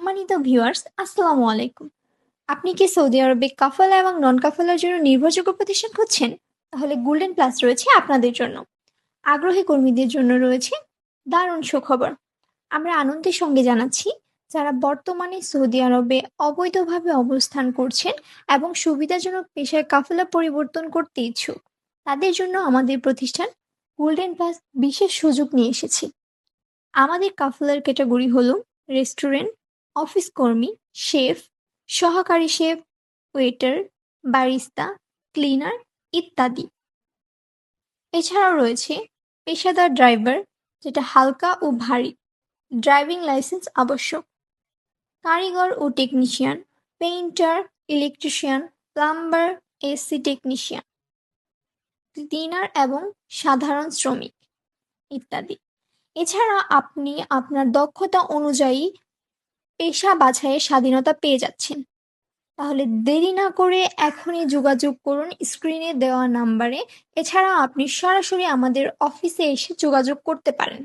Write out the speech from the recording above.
সম্মানিত ভিউয়ার্স, আসসালামু আলাইকুম। আপনি কি সৌদি আরবে কাফালা এবং নন কাফালার জন্য নির্ভরযোগ্য প্রতিষ্ঠান খুঁজছেন? তাহলে গোল্ডেন প্লাস রয়েছে আপনাদের জন্য। আগ্রহী কর্মীদের জন্য রয়েছে দারুণ সুখবর। আমরা আনন্দের সঙ্গে জানাচ্ছি, যারা বর্তমানে সৌদি আরবে অবৈধভাবে অবস্থান করছেন এবং সুবিধাজনক পেশায় কাফালা পরিবর্তন করতে ইচ্ছুক, তাদের জন্য আমাদের প্রতিষ্ঠান গোল্ডেন প্লাস বিশেষ সুযোগ নিয়ে এসেছে। আমাদের কাফলার ক্যাটাগরি হলো রেস্টুরেন্ট, অফিস কর্মী, শেফ, সহকারী শেফ, ওয়েটার, বারিস্তা, ক্লিনার ইত্যাদি। এছাড়াও রয়েছে পেশাদার ড্রাইভার, যেটা হালকা ও ভারী, ড্রাইভিং লাইসেন্স আবশ্যক, কারিগর ও technician, painter, electrician, plumber, AC technician, cleaner এবং সাধারণ শ্রমিক ইত্যাদি। এছাড়া আপনি আপনার দক্ষতা অনুযায়ী পেশা বাছাইয়ের স্বাধীনতা পেয়ে যাচ্ছেন। তাহলে দেরি না করে এখনই যোগাযোগ করুন স্ক্রিনে দেওয়া নাম্বারে। এছাড়া আপনি সরাসরি আমাদের অফিসে এসে যোগাযোগ করতে পারেন।